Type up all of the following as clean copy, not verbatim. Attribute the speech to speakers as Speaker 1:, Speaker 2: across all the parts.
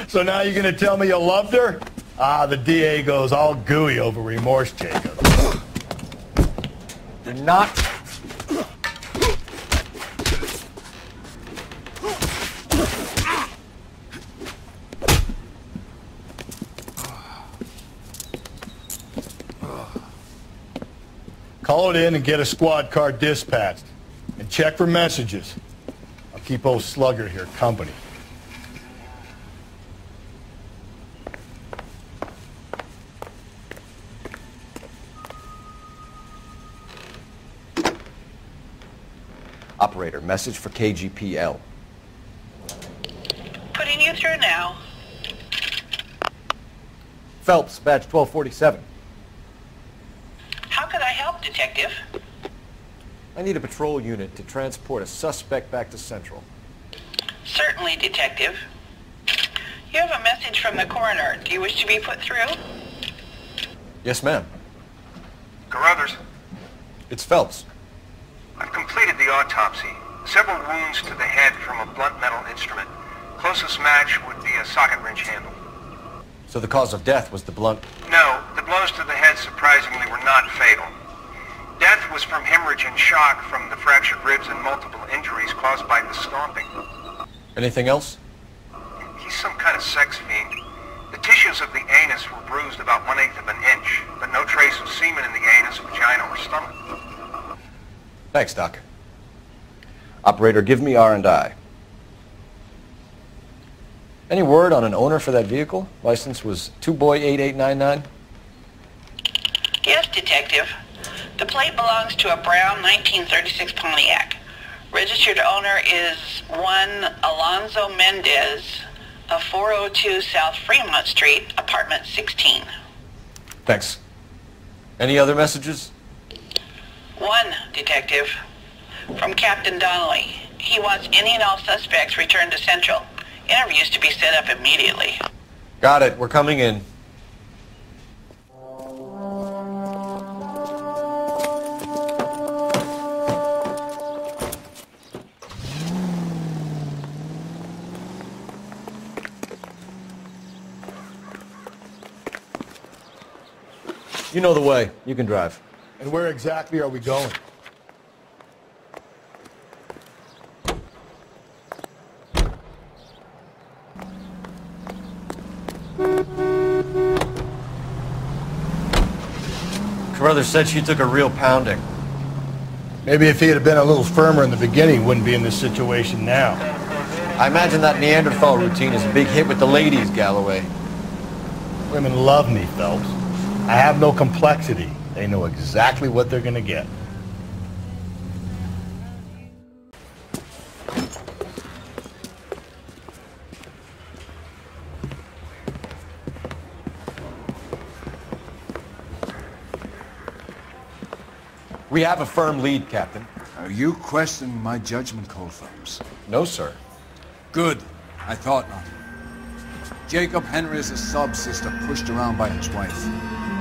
Speaker 1: So now you're going to tell me you loved her? Ah, the DA goes all gooey over remorse, Jacob.
Speaker 2: You're not...
Speaker 1: Call it in and get a squad car dispatched. And check for messages. I'll keep old Slugger here company.
Speaker 2: Operator, message for KGPL.
Speaker 3: Putting you through now.
Speaker 2: Phelps, badge 1247.
Speaker 3: How could I help, Detective?
Speaker 2: I need a patrol unit to transport a suspect back to Central.
Speaker 3: Certainly, Detective. You have a message from the coroner. Do you wish to be put through?
Speaker 2: Yes, ma'am.
Speaker 4: Carruthers,
Speaker 2: It's Phelps.
Speaker 4: I've completed the autopsy. Several wounds to the head from a blunt metal instrument. Closest match would be a socket wrench handle.
Speaker 2: So the cause of death was the blunt...
Speaker 4: No, the blows to the head surprisingly were not fatal. Death was from hemorrhage and shock from the fractured ribs and multiple injuries caused by the stomping.
Speaker 2: Anything else?
Speaker 4: He's some kind of sex fiend. The tissues of the anus were bruised about 1/8 of an inch, but no trace of semen in the anus, vagina, or stomach.
Speaker 2: Thanks, Doc. Operator, give me R&I. Any word on an owner for that vehicle? License was 2boy8899.
Speaker 3: Yes, Detective. The plate belongs to a brown 1936 Pontiac. Registered owner is one Alonzo Mendez of 402 South Fremont Street, apartment 16.
Speaker 2: Thanks. Any other messages?
Speaker 3: One, Detective. From Captain Donnelly. He wants any and all suspects returned to Central. Interviews to be set up immediately.
Speaker 2: Got it. We're coming in. You know the way. You can drive.
Speaker 1: And where exactly are we going?
Speaker 2: Carruthers said she took a real pounding.
Speaker 1: Maybe if he had been a little firmer in the beginning, he wouldn't be in this situation now.
Speaker 2: I imagine that Neanderthal routine is a big hit with the ladies, Galloway.
Speaker 1: Women love me, Phelps. I have no complexity. They know exactly what they're going to get.
Speaker 2: We have a firm lead, Captain.
Speaker 5: Are you questioning my judgment call, Phelps?
Speaker 2: No, sir.
Speaker 5: Good. I thought not. Jacob Henry is a sub-sister pushed around by his wife.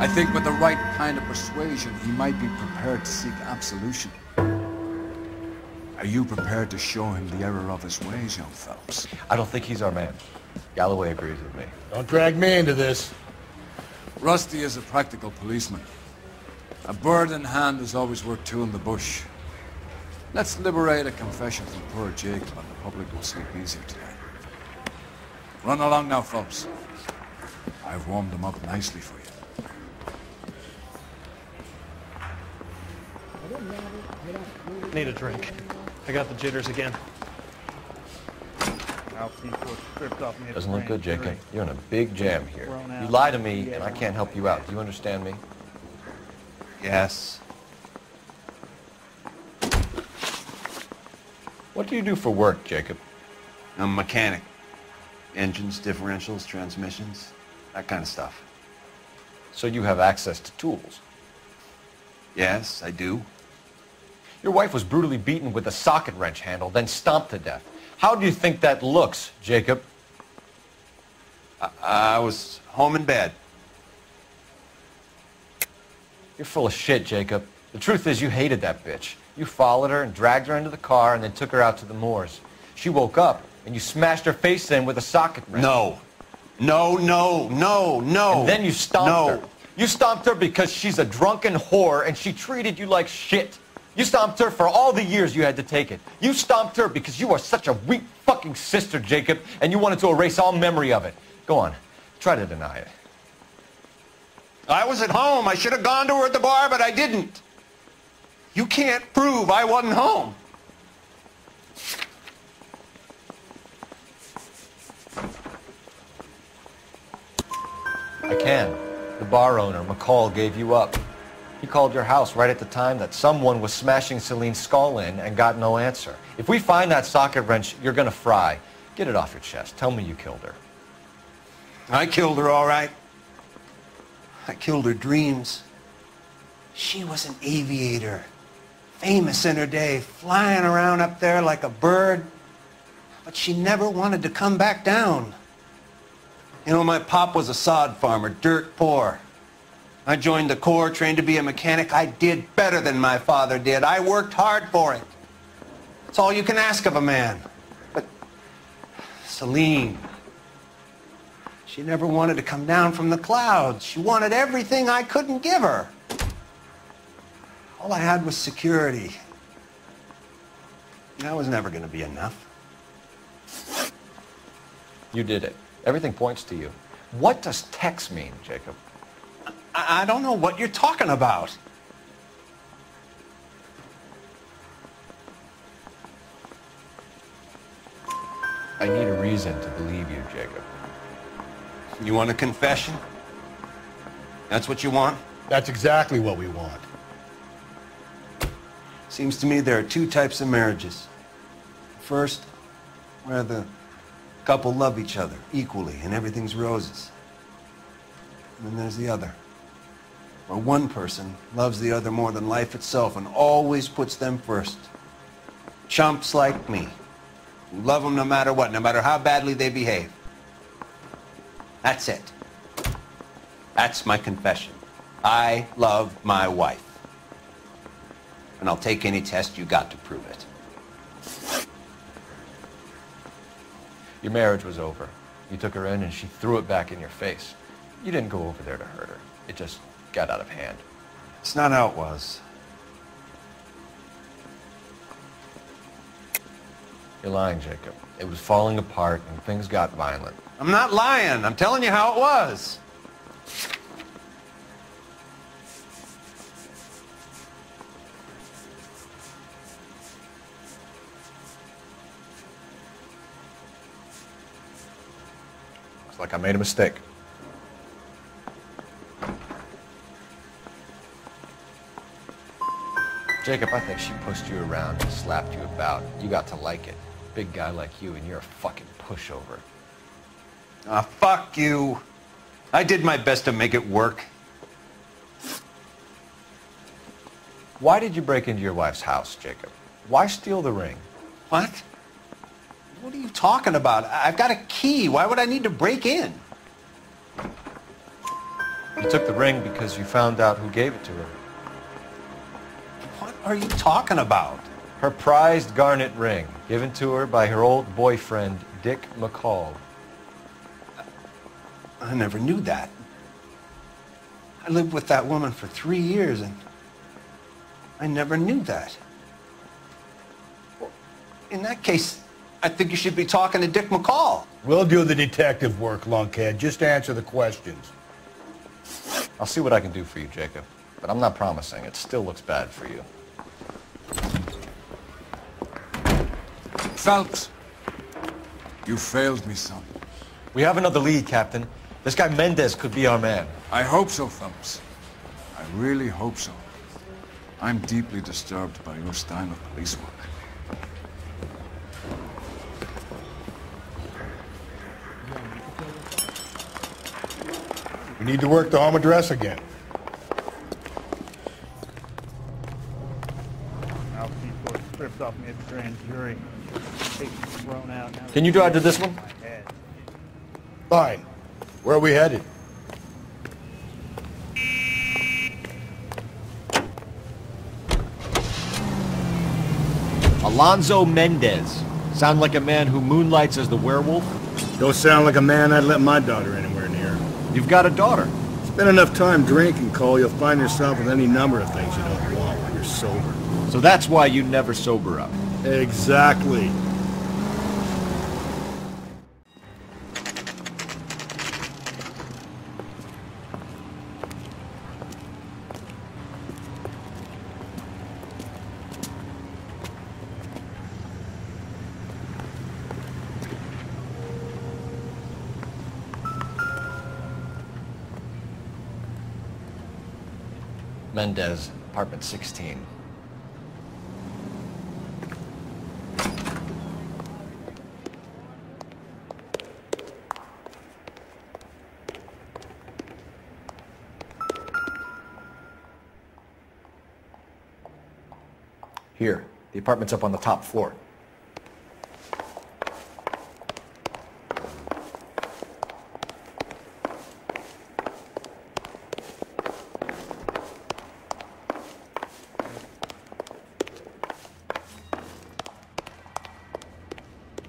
Speaker 5: I think with the right kind of persuasion, he might be prepared to seek absolution. Are you prepared to show him the error of his ways, young Phelps?
Speaker 2: I don't think he's our man. Galloway agrees with me.
Speaker 1: Don't drag me into this.
Speaker 5: Rusty is a practical policeman. A bird in hand is always worth two in the bush. Let's liberate a confession from poor Jacob and the public will sleep easier tonight. Run along now, Phelps. I've warmed them up nicely for you.
Speaker 6: Need a drink. I got the jitters again.
Speaker 2: Doesn't look good, Jacob. You're in a big jam here. You lie to me, and I can't help you out. Do you understand me?
Speaker 4: Yes.
Speaker 2: What do you do for work, Jacob?
Speaker 4: I'm a mechanic. Engines, differentials, transmissions, that kind of stuff.
Speaker 2: So you have access to tools?
Speaker 4: Yes, I do.
Speaker 2: Your wife was brutally beaten with a socket wrench handle, then stomped to death. How do you think that looks, Jacob?
Speaker 4: I was home in bed.
Speaker 2: You're full of shit, Jacob. The truth is you hated that bitch. You followed her and dragged her into the car and then took her out to the moors. She woke up and you smashed her face in with a socket wrench.
Speaker 7: No. No, no, no, no.
Speaker 2: And then you stomped her. You stomped her because she's a drunken whore and she treated you like shit. You stomped her for all the years you had to take it. You stomped her because you are such a weak fucking sister, Jacob, and you wanted to erase all memory of it. Go on. Try to deny it.
Speaker 7: I was at home. I should have gone to her at the bar, but I didn't. You can't prove I wasn't home.
Speaker 2: I can. The bar owner, McCall, gave you up. He called your house right at the time that someone was smashing Celine's skull in and got no answer. If we find that socket wrench, you're gonna fry. Get it off your chest. Tell me you killed her.
Speaker 7: I killed her, all right. I killed her dreams. She was an aviator, famous in her day, flying around up there like a bird. But she never wanted to come back down. You know, my pop was a sod farmer, dirt poor. I joined the Corps, trained to be a mechanic. I did better than my father did. I worked hard for it. That's all you can ask of a man. But Celine, she never wanted to come down from the clouds. She wanted everything I couldn't give her. All I had was security. That was never going to be enough.
Speaker 2: You did it. Everything points to you. What does Tex mean, Jacob?
Speaker 7: I don't know what you're talking about.
Speaker 2: I need a reason to believe you, Jacob.
Speaker 7: You want a confession? That's what you want?
Speaker 1: That's exactly what we want.
Speaker 7: Seems to me there are two types of marriages. First, where the couple love each other equally and everything's roses. And then there's the other, where one person loves the other more than life itself and always puts them first. Chumps like me, who love them no matter what, no matter how badly they behave. That's it. That's my confession. I love my wife. And I'll take any test you got to prove it.
Speaker 2: Your marriage was over. You took her in and she threw it back in your face. You didn't go over there to hurt her. It just got out of hand.
Speaker 7: It's not how it was.
Speaker 2: You're lying, Jacob. It was falling apart and things got violent.
Speaker 7: I'm not lying. I'm telling you how it was.
Speaker 2: Looks like I made a mistake. Jacob, I think she pushed you around and slapped you about. You got to like it. Big guy like you, and you're a fucking pushover.
Speaker 7: Ah, fuck you. I did my best to make it work.
Speaker 2: Why did you break into your wife's house, Jacob? Why steal the ring?
Speaker 7: What? What are you talking about? I've got a key. Why would I need to break in?
Speaker 2: You took the ring because you found out who gave it to her.
Speaker 7: What are you talking about?
Speaker 2: Her prized garnet ring, given to her by her old boyfriend, Dick McCall.
Speaker 7: I never knew that. I lived with that woman for 3 years, and I never knew that. Well, in that case, I think you should be talking to Dick McCall.
Speaker 1: We'll do the detective work, lunkhead. Just answer the questions.
Speaker 2: I'll see what I can do for you, Jacob. But I'm not promising. It still looks bad for you.
Speaker 5: Phelps, you failed me, son.
Speaker 2: We have another lead, Captain. This guy Mendez could be our man.
Speaker 5: I hope so, Phelps. I really hope so. I'm deeply disturbed by your style of police work.
Speaker 1: We need to work the home address again.
Speaker 8: Now people stripped off me at the grand jury. Thrown out.
Speaker 2: Can you drive to this one?
Speaker 1: Fine. Where are we headed?
Speaker 2: Alonzo Mendez. Sound like a man who moonlights as the werewolf?
Speaker 1: Don't sound like a man I'd let my daughter anywhere near.
Speaker 2: You've got a daughter.
Speaker 1: Spend enough time drinking, Cole, you'll find yourself with any number of things you don't want when you're sober.
Speaker 2: So that's why you never sober up.
Speaker 1: Exactly.
Speaker 2: Mendez, apartment 16. Here, the apartment's up on the top floor.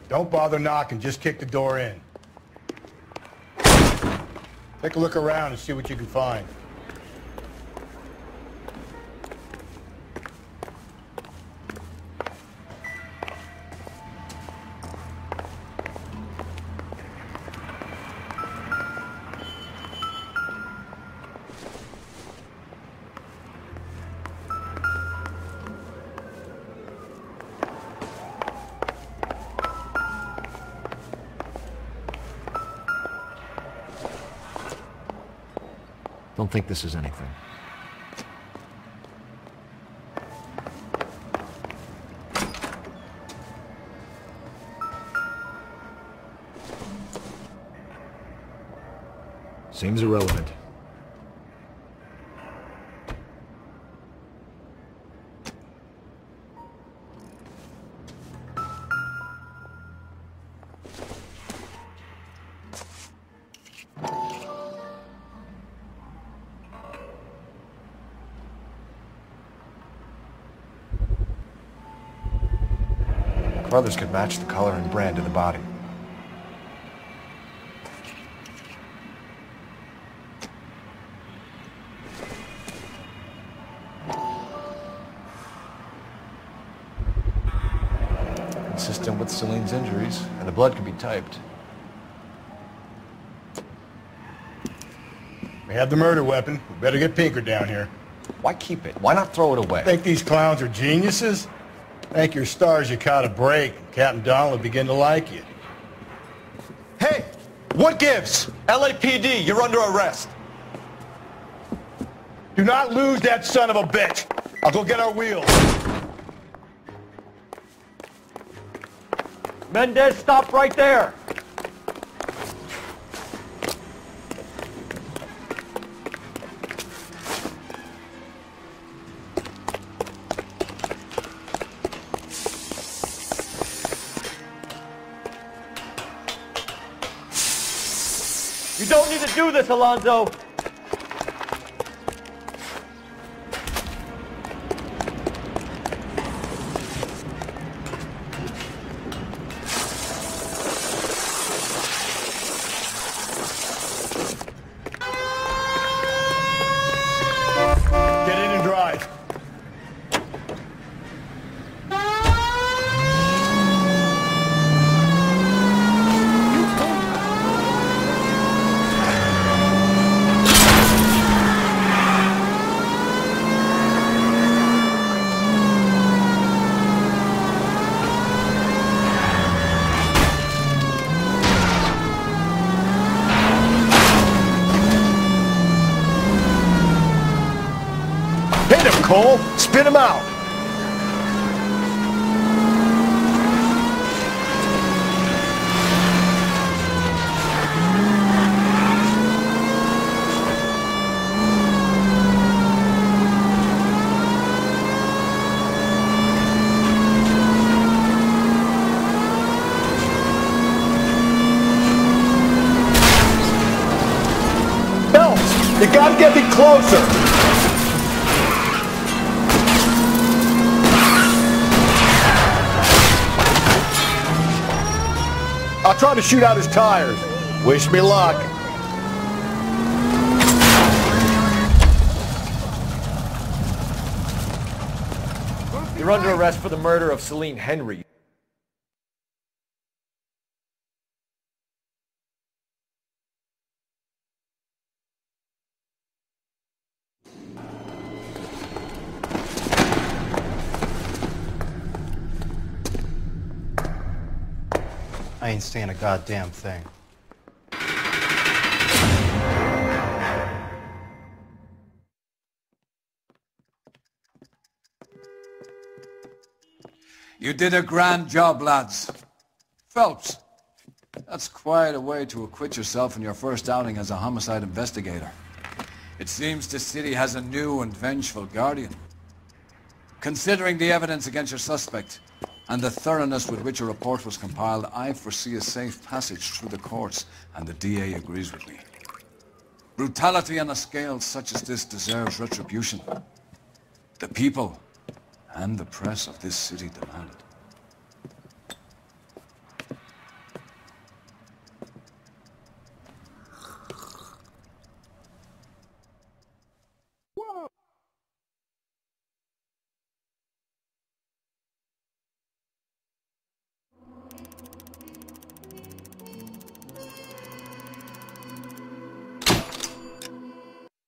Speaker 1: Don't bother knocking, just kick the door in. Take a look around and see what you can find.
Speaker 2: Don't think this is anything.
Speaker 1: Seems irrelevant.
Speaker 2: Brothers could match the color and brand of the body. Consistent with Celine's injuries, and the blood could be typed.
Speaker 1: We have the murder weapon. We better get Pinker down here.
Speaker 2: Why keep it? Why not throw it away?
Speaker 1: Think these clowns are geniuses? Thank your stars you caught a break. Captain Donald will begin to like you.
Speaker 2: Hey! What gives? LAPD, you're under arrest.
Speaker 1: Do not lose that son of a bitch. I'll go get our wheels.
Speaker 2: Mendez, stop right there! You don't need to do this, Alonzo!
Speaker 1: Get in and drive. Hit him, Cole! Spin him out! Phelps, you gotta get me closer! I'll try to shoot out his tires. Wish me luck.
Speaker 2: You're under arrest for the murder of Celine Henry.
Speaker 9: I ain't saying a goddamn thing.
Speaker 5: You did a grand job, lads. Phelps, that's quite a way to acquit yourself in your first outing as a homicide investigator. It seems the city has a new and vengeful guardian. Considering the evidence against your suspect, and the thoroughness with which a report was compiled, I foresee a safe passage through the courts, and the DA agrees with me. Brutality on a scale such as this deserves retribution. The people and the press of this city demand it.